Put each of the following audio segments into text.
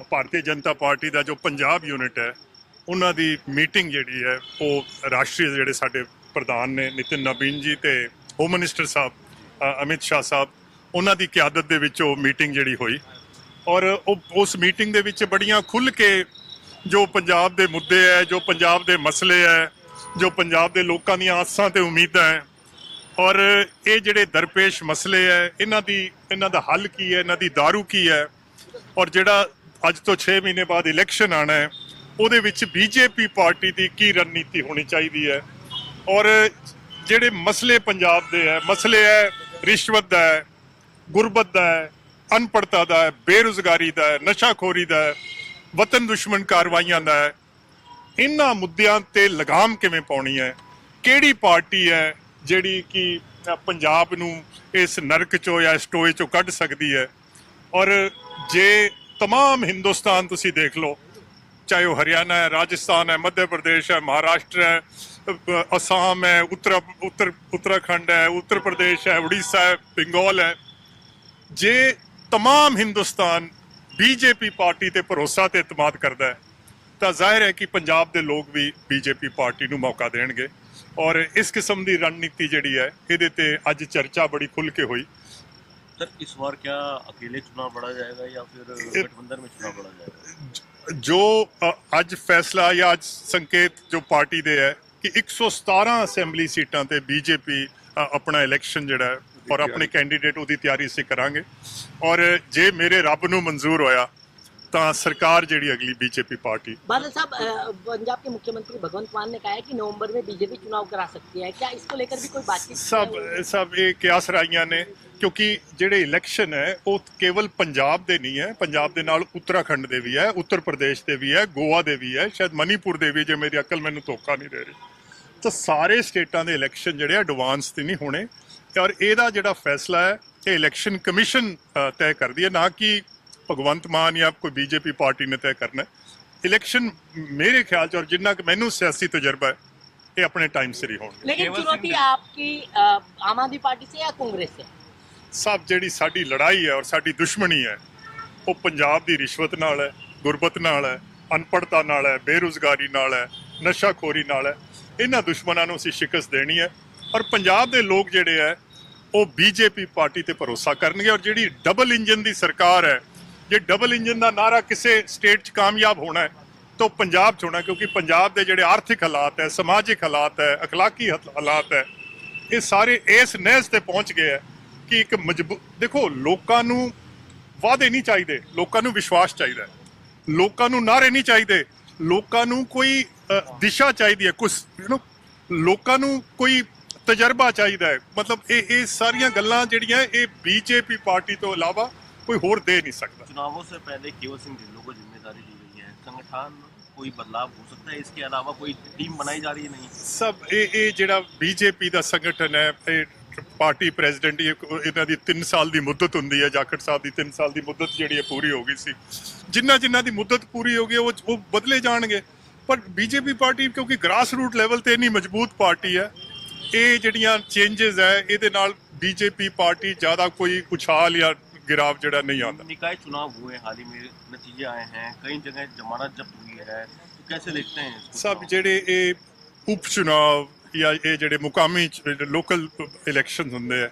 Bharatiya Janata party ਦਾ ਜੋ Punjab unit ਹੈ ਉਹਨਾਂ ਦੀ ਮੀਟਿੰਗ ਜਿਹੜੀ ਹੈ ਉਹ ਰਾਸ਼ਟਰੀ ਜਿਹੜੇ ਸਾਡੇ ਪ੍ਰਧਾਨ ਨੇ ਨਿਤਿਨ ਨਬੀਨ ਜੀ ਤੇ ਹੋਮ ਮਿਨਿਸਟਰ ਸਾਹਿਬ ਅਮਿਤ ਸ਼ਾਹ ਸਾਹਿਬ ਉਹਨਾਂ ਦੀ ਕਿਆਦਤ ਦੇ ਵਿੱਚ ਉਹ ਮੀਟਿੰਗ ਜਿਹੜੀ ਹੋਈ ਔਰ ਉਸ ਮੀਟਿੰਗ ਦੇ ਵਿੱਚ ਬੜੀਆਂ ਖੁੱਲ੍ਹ ਕੇ ਜੋ ਪੰਜਾਬ ਦੇ ਮੁੱਦੇ ਹੈ, ਜੋ ਪੰਜਾਬ ਦੇ ਮਸਲੇ ਹੈ, ਜੋ ਪੰਜਾਬ ਦੇ ਲੋਕਾਂ ਦੀਆਂ ਆਸਾਂ ਤੇ ਉਮੀਦਾਂ ਹੈ ਔਰ ਇਹ ਜਿਹੜੇ ਦਰਪੇਸ਼ ਮਸਲੇ ਹੈ ਇਹਨਾਂ ਦਾ ਹੱਲ ਕੀ ਹੈ, ਇਹਨਾਂ ਦੀ ਦਾਰੂ ਕੀ ਹੈ ਔਰ ਜਿਹੜਾ ਅੱਜ ਤੋਂ 6 ਮਹੀਨੇ ਬਾਅਦ ਇਲੈਕਸ਼ਨ ਆਣਾ ਹੈ ਉਹਦੇ ਵਿੱਚ ਬੀਜੇਪੀ ਪਾਰਟੀ ਦੀ ਕੀ ਰਣਨੀਤੀ ਹੋਣੀ ਚਾਹੀਦੀ ਹੈ ਔਰ ਜਿਹੜੇ ਮਸਲੇ ਪੰਜਾਬ ਦੇ ਹੈ, ਮਸਲੇ ਹੈ ਰਿਸ਼ਵਤ ਦਾ ਹੈ, ਗੁਰਬਤ ਦਾ ਹੈ, ਅਨਪੜ੍ਹਤਾ ਦਾ ਹੈ, ਬੇਰੁਜ਼ਗਾਰੀ ਦਾ ਹੈ, ਨਸ਼ਾਖੋਰੀ ਦਾ ਹੈ, ਵਤਨ ਦੁਸ਼ਮਣ ਕਾਰਵਾਈਆਂ ਦਾ ਹੈ, ਇਹਨਾਂ ਮੁੱਦਿਆਂ ਤੇ ਲਗਾਮ ਕਿਵੇਂ ਪਾਉਣੀ ਹੈ, ਕਿਹੜੀ ਪਾਰਟੀ ਹੈ ਜਿਹੜੀ ਕਿ ਪੰਜਾਬ ਨੂੰ ਇਸ ਨਰਕ ਚੋਂ ਜਾਂ ਇਸ ਟੋਏ ਚੋਂ ਕੱਢ ਸਕਦੀ ਹੈ ਔਰ ਜੇ तमाम हिंदुस्तान तुसी देख लो, चाहे वो हरियाणा है, राजस्थान है, मध्य प्रदेश है, महाराष्ट्र है, असम है, उत्तराखंड है, उत्तर प्रदेश है, उड़ीसा है, बंगाल है, जे तमाम हिंदुस्तान बीजेपी पार्टी ते भरोसा ते इतमाद करता है तो जाहिर है कि पंजाब के लोग भी बीजेपी पार्टी नूं मौका देणगे और इस किस्म की रणनीति जिहड़ी है इहदे ते अज चर्चा बड़ी खुल के हुई। सर इस बार क्या अकेले चुनाव लड़ा जाएगा या फिर गठबंधन में चुनाव लड़ा जाएगा? जो आज फैसला या आज संकेत जो पार्टी दे है कि 117 असैंबली सीटां ते बीजेपी अपना इलैक्शन जिहड़ा है और अपने कैंडीडेट उहदी तैयारी असीं करांगे और जे मेरे रब नूं मंजूर होया तो सरकार जिहड़ी अगली बीजेपी पार्टी। बादल साहब, पंजाब के मुख्यमंत्री भगवंत मान ने कहा है कि नवंबर में बीजेपी चुनाव करा सकती है, क्या इसको लेकर भी कोई बातचीत? सब ये कियास राइयां ने क्योंकि ਜਿਹੜੇ ਇਲੈਕਸ਼ਨ ਹੈ ਉਹ ਕੇਵਲ ਪੰਜਾਬ ਦੇ ਨਹੀਂ ਹੈ, ਪੰਜਾਬ ਦੇ ਨਾਲ ਉੱਤਰਾਖੰਡ ਦੇ ਵੀ ਹੈ, ਉੱਤਰ ਪ੍ਰਦੇਸ਼ ਦੇ ਵੀ ਹੈ, ਗੋਆ ਦੇ ਵੀ ਹੈ, ਸ਼ਾਇਦ ਮਨੀਪੁਰ ਦੇ ਵੀ, ਜੇ ਮੇਰੀ ਅਕਲ ਮੈਨੂੰ ਧੋਖਾ ਨਹੀਂ ਦੇ ਰਹੀ ਤਾਂ ਸਾਰੇ ਸਟੇਟਾਂ ਦੇ ਇਲੈਕਸ਼ਨ ਜਿਹੜੇ ਐਡਵਾਂਸ ਤੇ ਨਹੀਂ ਹੋਣੇ ਔਰ ਇਹਦਾ ਜਿਹੜਾ ਫੈਸਲਾ ਹੈ ਇਹ ਇਲੈਕਸ਼ਨ ਕਮਿਸ਼ਨ ਤੈਅ ਕਰਦੀ ਹੈ, ਨਾ ਕਿ ਭਗਵੰਤ ਮਾਨ ਜਾਂ ਕੋਈ ਬੀਜੇਪੀ ਪਾਰਟੀ ਨੇ ਤੈਅ ਕਰਨਾ। ਇਲੈਕਸ਼ਨ ਮੇਰੇ ਖਿਆਲ 'ਚ ਔਰ ਜਿੰਨਾ ਕਿ ਮੈਨੂੰ ਸਿਆਸੀ ਤਜਰਬਾ ਹੈ ਇਹ ਆਪਣੇ ਟਾਈਮ ਸਿਰ ਹੀ ਹੋਣਗੇ। लेकिन चुनौती आपकी आम आदमी पार्टी से या कांग्रेस से? ਸਭ ਜਿਹੜੀ ਸਾਡੀ ਲੜਾਈ ਹੈ ਔਰ ਸਾਡੀ ਦੁਸ਼ਮਣੀ ਹੈ ਉਹ ਪੰਜਾਬ ਦੀ ਰਿਸ਼ਵਤ ਨਾਲ ਹੈ, ਗੁਰਬਤ ਨਾਲ ਹੈ, ਅਨਪੜ੍ਹਤਾ ਨਾਲ ਹੈ, ਬੇਰੁਜ਼ਗਾਰੀ ਨਾਲ ਹੈ, ਨਸ਼ਾਖੋਰੀ ਨਾਲ ਹੈ। ਇਹਨਾਂ ਦੁਸ਼ਮਣਾਂ ਨੂੰ ਅਸੀਂ ਸ਼ਿਕਸਤ ਦੇਣੀ ਹੈ ਔਰ ਪੰਜਾਬ ਦੇ ਲੋਕ ਜਿਹੜੇ ਹੈ ਉਹ ਬੀਜੇਪੀ ਪਾਰਟੀ ਤੇ ਭਰੋਸਾ ਕਰਨਗੇ ਔਰ ਜਿਹੜੀ ਡਬਲ ਇੰਜਨ ਦੀ ਸਰਕਾਰ ਹੈ, ਜੇ ਡਬਲ ਇੰਜਨ ਦਾ ਨਾਰਾ ਕਿਸੇ ਸਟੇਟ 'ਚ ਕਾਮਯਾਬ ਹੋਣਾ ਹੈ ਤਾਂ ਪੰਜਾਬ 'ਚ ਹੋਣਾ ਕਿਉਂਕਿ ਪੰਜਾਬ ਦੇ ਜਿਹੜੇ ਆਰਥਿਕ ਹਾਲਾਤ ਹੈ, ਸਮਾਜਿਕ ਹਾਲਾਤ ਹੈ, ਅਖਲਾਕੀ ਹਾਲਾਤ ਹੈ, ਇਹ ਸਾਰੇ ਇਸ ਨਹਿਜ ਤੇ ਪਹੁੰਚ ਗਏ ਹੈ ਕਿ ਇੱਕ ਦੇਖੋ ਲੋਕਾਂ ਨੂੰ ਵਾਅਦੇ ਨਹੀਂ ਚਾਹੀਦੇ, ਲੋਕਾਂ ਨੂੰ ਵਿਸ਼ਵਾਸ ਚਾਹੀਦਾ ਹੈ, ਲੋਕਾਂ ਨੂੰ ਨਾਅਰੇ ਨਹੀਂ ਚਾਹੀਦੇ, ਲੋਕਾਂ ਨੂੰ ਕੋਈ ਦਿਸ਼ਾ ਚਾਹੀਦੀ ਹੈ, ਕੁਝ ਲੋਕਾਂ ਨੂੰ ਕੋਈ ਤਜਰਬਾ ਚਾਹੀਦਾ ਹੈ। ਮਤਲਬ ਇਹ ਸਾਰੀਆਂ ਗੱਲਾਂ ਜਿਹੜੀਆਂ ਇਹ ਬੀਜੇਪੀ ਪਾਰਟੀ ਤੋਂ ਇਲਾਵਾ कोई होर दे नहीं सकता। चुनावों से पहले केवल सिंह ढिल्लों को जिम्मेदारी दी गई है, संगठन कोई बदलाव हो सकता है, इसके अलावा कोई टीम बनाई जा रही है? नहीं, सब ये ਜਿਹੜਾ बीजेपी ਦਾ ਸੰਗਠਨ ਹੈ ਇਹ ਪਾਰਟੀ ਪ੍ਰੈਜ਼ੀਡੈਂਟ ਇਹਨਾਂ ਦੀ 3 ਸਾਲ ਦੀ ਮੁੱਦਤ ਹੁੰਦੀ ਹੈ, ਜਾਖੜ ਸਾਹਿਬ ਦੀ 3 ਸਾਲ ਦੀ ਮੁੱਦਤ ਜਿਹੜੀ ਹੈ ਪੂਰੀ ਹੋ ਗਈ ਸੀ, ਜਿਨ੍ਹਾਂ ਦੀ ਮੁੱਦਤ ਪੂਰੀ ਹੋ ਗਈ ਉਹ ਬਦਲੇ ਜਾਣਗੇ ਪਰ ਬੀਜੇਪੀ ਪਾਰਟੀ ਕਿਉਂਕਿ ਗ੍ਰਾਸ ਰੂਟ ਲੈਵਲ ਤੇ ਇੰਨੀ ਮਜ਼ਬੂਤ ਪਾਰਟੀ ਹੈ ਇਹ ਜਿਹੜੀਆਂ ਚੇਂਜਸ ਹੈ ਇਹਦੇ ਨਾਲ ਬੀਜੇਪੀ ਪਾਰਟੀ ਜ਼ਿਆਦਾ ਕੋਈ ਉਛਾਲ ਜਾਂ गिराव जड़ा नहीं आता। निकाय चुनाव हुए हाल ही में, नतीजे आए हैं, कई जगह जमानत जब्त हुई है, तो कैसे देखते हैं इसको? सब जेडे उप चुनाव या ये जेडे मुकामी लोकल इलैक्शन होंगे है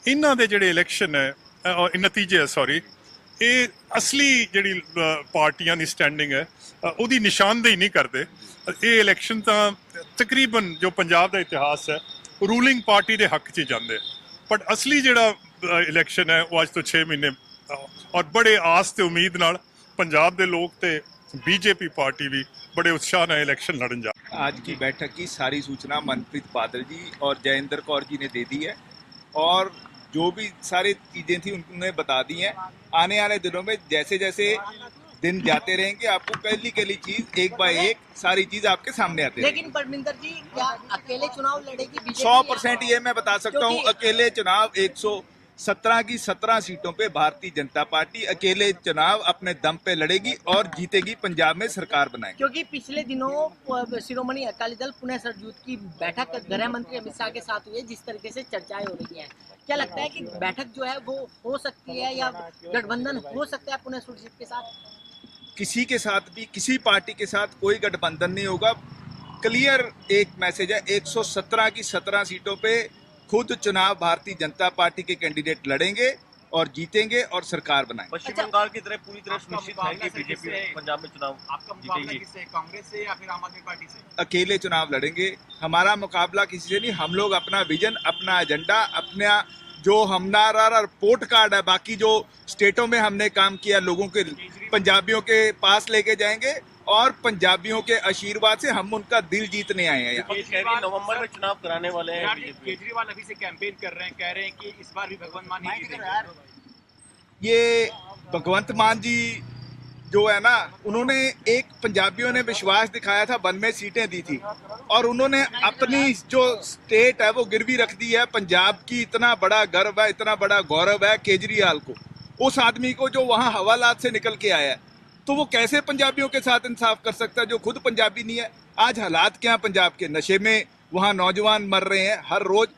इन्हां दे जेडे इलैक्शन है और नतीजे है सॉरी ये असली जेडी पार्टियां दी स्टैंडिंग है ਉਹਦੀ ਨਿਸ਼ਾਨਦੇਹੀ नहीं करते। ये इलैक्शन तो तकरीबन जो पंजाब का इतिहास है रूलिंग पार्टी के हक च जाते बट असली जेड़ा इलैक्शन है वो अज तो 6 महीने और बड़े आस ते उम्मीद नाल पंजाब दे लोग ते बीजेपी पार्टी भी बड़े उत्साह नाल इलैक्शन लड़न जा। आज की बैठक की सारी सूचना मनप्रीत बादल जी और जयेंद्र कौर जी ने दे दी है और जो भी सारी चीज़ें थी उन्होंने बता दी हैं। आने वाले दिनों में जैसे जैसे दिन जाते रहेंगे आपको पहली चीज एक बाय एक सारी चीज आपके सामने आते हैं। लेकिन परमिंदर जी क्या अकेले चुनाव लड़ेगी बीजेपी? 100% ये मैं बता सकता हूँ, अकेले चुनाव 117 की 17 सीटों पे भारतीय जनता पार्टी अकेले चुनाव अपने दम पे लड़ेगी और जीतेगी, पंजाब में सरकार बनाएगी। क्योंकि पिछले दिनों शिरोमणि अकाली दल पुणे सरजूत की बैठक गृह मंत्री अमित शाह के साथ हुई है, जिस तरीके से चर्चाएं हो रही हैं क्या लगता है कि बैठक जो है वो हो सकती है या गठबंधन हो सकता है पुणे सुरजीत के साथ? किसी के साथ भी, किसी पार्टी के साथ कोई गठबंधन नहीं होगा। क्लियर एक मैसेज है, 117 की 17 सीटों पे खुद चुनाव भारतीय जनता पार्टी के कैंडिडेट लड़ेंगे और जीतेंगे और सरकार बनाएंगे। पश्चिम बंगाल की तरह पूरी तरह सुनिश्चित है कि बीजेपी पंजाब में चुनाव आपका मुकाबला जीतेगी। किससे है? कांग्रेस से या फिर आम आदमी पार्टी से? अकेले चुनाव लड़ेंगे। हमारा मुकाबला किसी से नहीं। हम लोग अपना विजन, अपना एजेंडा, अपना जो हमारा रिपोर्ट कार्ड है, बाकी जो स्टेटों में हमने काम किया, लोगों के, पंजाबियों के पास लेके जाएंगे और पंजाबियों के आशीर्वाद से हम उनका दिल जीतने आए हैं यहाँ। ये कह रही है नवंबर में चुनाव कराने वाले हैं यार, बीजेपी। केजरीवाल अभी से कैंपेन कर रहे हैं, कह रहे हैं कि इस बार भी भगवंत मान ही जीतेंगे। ये भगवंत मान जी जो है ना, उन्होंने एक पंजाबियों ने विश्वास दिखाया था, 92 सीटें दी थी और उन्होंने अपनी जो स्टेट है वो गिरवी रख दी है। पंजाब की इतना बड़ा गर्व है, इतना बड़ा गौरव है केजरीवाल को, उस आदमी को जो वहां हवालात से निकल के आया है, तो वो कैसे पंजाबियों के साथ इंसाफ कर सकता है जो खुद पंजाबी नहीं है। आज हालात क्या पंजाब के? नशे में वहां नौजवान मर रहे हैं हर रोज।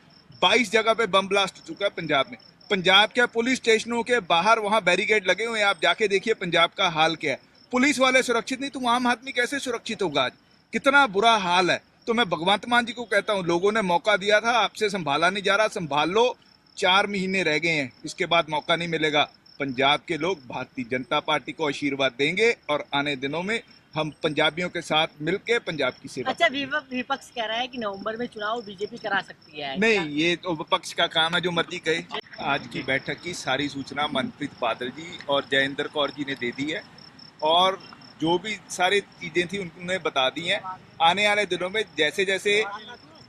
22 जगह पे बम ब्लास्ट हो चुका है पंजाब में। पंजाब के पुलिस स्टेशनों के बाहर वहां बैरिकेड लगे हुए हैं। आप जाके देखिए पंजाब का हाल क्या है। पुलिस वाले सुरक्षित नहीं तो आम आदमी कैसे सुरक्षित होगा? आज कितना बुरा हाल है। तो मैं भगवंत मान जी को कहता हूं, लोगों ने मौका दिया था, आपसे संभाला नहीं जा रहा, संभाल लो। 4 महीने रह गए हैं, इसके बाद मौका नहीं मिलेगा। पंजाब के लोग भारतीय जनता पार्टी को आशीर्वाद देंगे और आने दिनों में हम पंजाबियों के साथ मिलकर पंजाब की सेवा। अच्छा, विपक्ष कह रहा है कि नवंबर में चुनाव बीजेपी करा सकती है। नहीं, ये तो विपक्ष का काम है, जो मर्जी कहे। आज की बैठक की सारी सूचना मनप्रीत बादल जी और जयेंद्र कौर जी ने दे दी है और जो भी सारी चीजें थी उन्होंने बता दी हैं। आने वाले दिनों में जैसे जैसे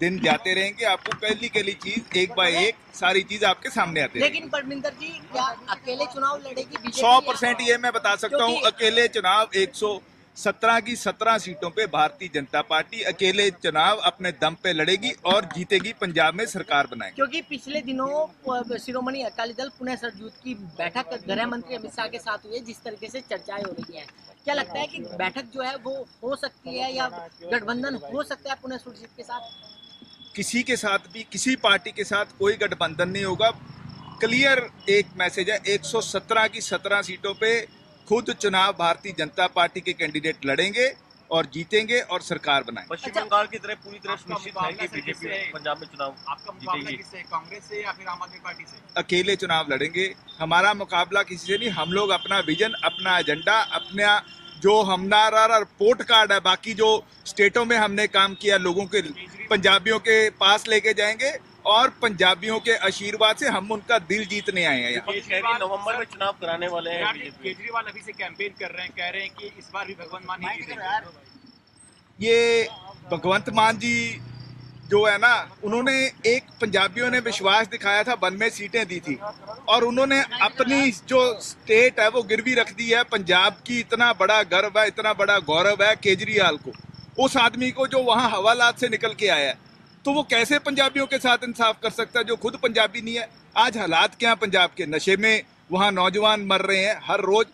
दिन जाते रहेंगे, आपको पहली चीज एक बाय एक सारी चीज आपके सामने आते रहेंगी। लेकिन परमिंदर जी, क्या अकेले चुनाव लड़ेगी बीजेपी? 100% ये मैं बता सकता हूँ, क्योंकि- अकेले चुनाव 117 की 17 सीटों पे भारतीय जनता पार्टी अकेले चुनाव अपने दम पे लड़ेगी और जीतेगी, पंजाब में सरकार बनाएगी। क्योंकि पिछले दिनों शिरोमणि अकाली दल पुणे सरजूत की बैठक गृह मंत्री अमित शाह के साथ हुई है, जिस तरीके से चर्चाएं हो रही हैं। क्या लगता है कि बैठक जो है वो हो सकती है या गठबंधन हो सकता है पुणे सुरजीत के साथ? किसी के साथ भी, किसी पार्टी के साथ कोई गठबंधन नहीं होगा। क्लियर एक मैसेज है, 117 की 17 सीटों पे खुद चुनाव भारतीय जनता पार्टी के कैंडिडेट लड़ेंगे और जीतेंगे और सरकार बनाएंगे। पश्चिम बंगाल की तरह पूरी तरह सुनिश्चित है कि मुकाबला किससे बीजेपी है? पंजाब में चुनाव आपका मुकाबला जीतेगी। किससे है? कांग्रेस से या फिर आम आदमी पार्टी से? अकेले चुनाव लड़ेंगे। हमारा मुकाबला किसी से नहीं। हम लोग अपना विजन, अपना एजेंडा, अपना जो हमारा रिपोर्ट कार्ड है, बाकी जो स्टेटों में हमने काम किया, लोगों के, पंजाबियों के पास लेके जाएंगे और पंजाबियों के आशीर्वाद से हम उनका दिल जीतने आए हैं यहाँ। ये कह रही है नवंबर में चुनाव कराने वाले हैं यार, बीजेपी। केजरीवाल अभी से कैंपेन कर रहे हैं, कह रहे हैं कि इस बार भी भगवंत मान ही जीतेंगे। ये भगवंत मान जी जो है ना, उन्होंने एक पंजाबियों ने विश्वास दिखाया था, 92 सीटें दी थी और उन्होंने अपनी जो स्टेट है वो गिरवी रख दी है। पंजाब की इतना बड़ा गर्व है, इतना बड़ा गौरव है केजरीवाल को, उस आदमी को जो वहां हवालात से निकल के आया है, तो वो कैसे पंजाबियों के साथ इंसाफ कर सकता है जो खुद पंजाबी नहीं है। आज हालात क्या पंजाब के? नशे में वहां नौजवान मर रहे हैं हर रोज।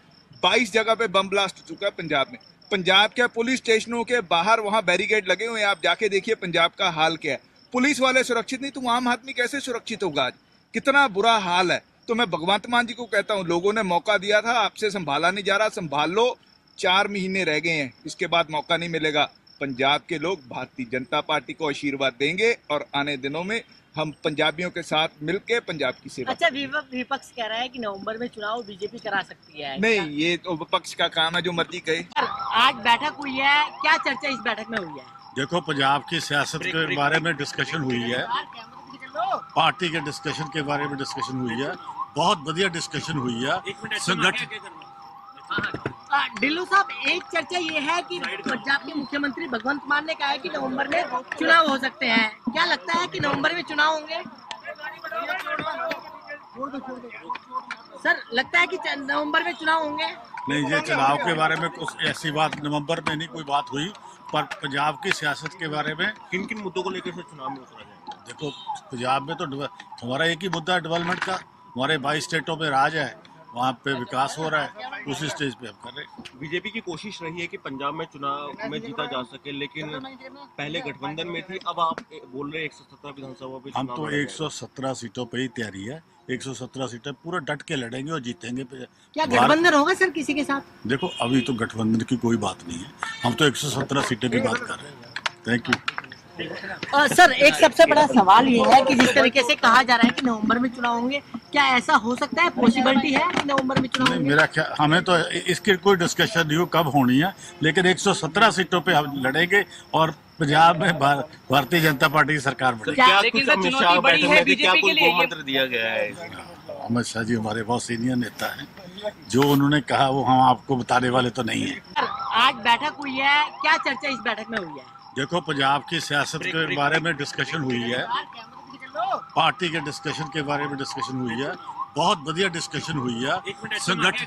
22 जगह पे बम ब्लास्ट हो चुका है पंजाब में। पंजाब के पुलिस स्टेशनों के बाहर वहां बैरिकेड लगे हुए हैं। आप जाके देखिए पंजाब का हाल क्या है। पुलिस वाले सुरक्षित नहीं तो आम आदमी कैसे सुरक्षित होगा? आज कितना बुरा हाल है। तो मैं भगवंत मान जी को कहता हूं, लोगों ने मौका दिया था, आपसे संभाला नहीं जा रहा, संभाल लो। 4 महीने रह गए हैं, इसके बाद मौका नहीं मिलेगा। पंजाब के लोग भारतीय जनता पार्टी को आशीर्वाद देंगे और आने दिनों में हम पंजाबियों के साथ मिलकर पंजाब की सेवा। अच्छा, विपक्ष कह रहा है कि नवंबर में चुनाव बीजेपी करा सकती है। नहीं, ये तो विपक्ष का काम है, जो मर्जी कहे। आज बैठक हुई है, क्या चर्चा इस बैठक में हुई है? देखो, पंजाब की सियासत के बारे में डिस्कशन हुई है, पार्टी के डिस्कशन के बारे में डिस्कशन हुई है, बहुत बढ़िया डिस्कशन हुई है। संगठन ढिल्लो साहब, एक चर्चा ये है कि पंजाब के मुख्यमंत्री भगवंत मान ने कहा है कि नवंबर में चुनाव हो सकते हैं। क्या लगता है कि नवंबर में चुनाव होंगे? सर, लगता है कि नवंबर में चुनाव होंगे? नहीं, ये चुनाव के बारे में कुछ ऐसी बात नवंबर में नहीं कोई बात हुई, पर पंजाब की सियासत के बारे में किन किन मुद्दों को लेकर से चुनाव में उतरा जाएगा? देखो, पंजाब में तो हमारा एक ही मुद्दा है डेवलपमेंट का। हमारे 22 स्टेटों में राज है, वहाँ पे विकास हो रहा है, उसी स्टेज पे हम कर रहे हैं। बीजेपी की कोशिश रही है कि पंजाब में चुनाव में जीता जा सके, लेकिन पहले गठबंधन में थी, अब आप बोल रहे 117 विधानसभा पे हम चुनाव तो लड़ा जाएगा। 117 सीटों पे ही तैयारी है, 117 सीटें पूरा डट के लड़ेंगे और जीतेंगे। क्या गठबंधन होगा सर किसी के साथ? देखो अभी तो गठबंधन की कोई बात नहीं है, हम तो 117 सीटें की बात कर रहे हैं। Thank you. सर एक सबसे बड़ा सवाल ये है कि जिस तरीके से कहा जा रहा है कि नवंबर में चुनाव होंगे, क्या ऐसा हो सकता है, पॉसिबिलिटी है कि नवंबर में चुनाव नहीं, होंगे? मेरा ख्याल हमें तो इसकी कोई डिस्कशन नहीं हो कब होनी है, लेकिन 117 सीटों पे हम लड़ेंगे और पंजाब में भारतीय जनता पार्टी की सरकार बनेगी। क्या लेकिन कुछ सर अमित चुनौती शाह बड़ी बैठक है में थे, क्या बीजेपी के कोई लिए? को मंत्र दिया गया है? अमित शाह जी हमारे बहुत सीनियर नेता हैं, जो उन्होंने कहा वो हम आपको बताने वाले तो नहीं है। आज बैठक हुई है, क्या चर्चा इस बैठक में हुई है? देखो पंजाब की सियासत के बारे में डिस्कशन हुई है, पार्टी के डिस्कशन के बारे में डिस्कशन हुई है, बहुत बढ़िया डिस्कशन हुई है। संगठन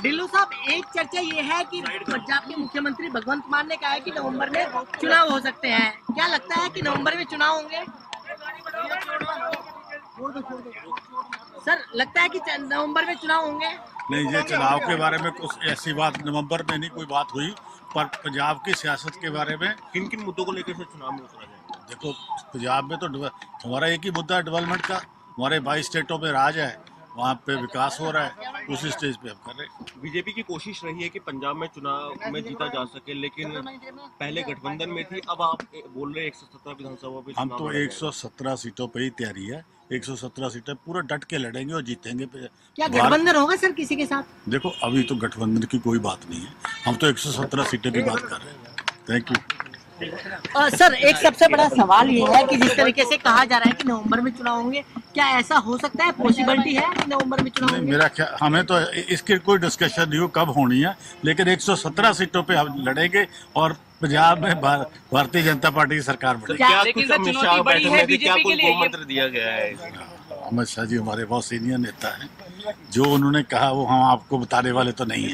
ढिल्लो साहब, एक चर्चा ये है कि पंजाब के मुख्यमंत्री भगवंत मान ने कहा है कि नवंबर में चुनाव हो सकते हैं, क्या लगता है कि नवंबर में चुनाव होंगे? सर लगता है कि नवंबर में चुनाव होंगे? नहीं, ये चुनाव के बारे में कुछ ऐसी बात नवंबर में नहीं कोई बात हुई, पर पंजाब की सियासत के बारे में किन किन मुद्दों को लेकर से चुनाव में उतरा जाएगा? देखो पंजाब में तो हमारा एक ही मुद्दा है डेवलपमेंट का, हमारे 22 स्टेटों में राज है, वहाँ पे विकास हो रहा है, उसी स्टेज पे हम कर रहे हैं। बीजेपी की कोशिश रही है कि पंजाब में चुनाव में जीता जा सके, लेकिन पहले गठबंधन में थी, अब आप बोल रहे 117 विधानसभा पे हम चुनाव तो लड़ा जाएगा। 117 सीटों पे ही तैयारी है, 117 सीटें पूरा डट के लड़ेंगे और जीतेंगे। क्या गठबंधन होगा सर किसी के साथ? देखो अभी तो गठबंधन की कोई बात नहीं है, हम तो 117 सीटें की बात कर रहे हैं। Thank you. सर एक सबसे बड़ा सवाल ये है कि जिस तरीके से कहा जा रहा है कि नवंबर में चुनाव होंगे, क्या ऐसा हो सकता है, पॉसिबिलिटी है कि नवंबर में चुनाव नहीं, होंगे? मेरा ख्याल हमें तो इसकी कोई डिस्कशन नहीं हो कब होनी है, लेकिन 117 सीटों पे हम लड़ेंगे और पंजाब में भारतीय जनता पार्टी की सरकार बनेगी। क्या लेकिन कुछ सर अमित चुनौती शाह बड़ी बैठक है में थे, क्या बीजेपी कोई के लिए? को मंत्र दिया गया है? अमित शाह जी हमारे बहुत सीनियर नेता हैं, जो उन्होंने कहा वो हम आपको बताने वाले तो नहीं है।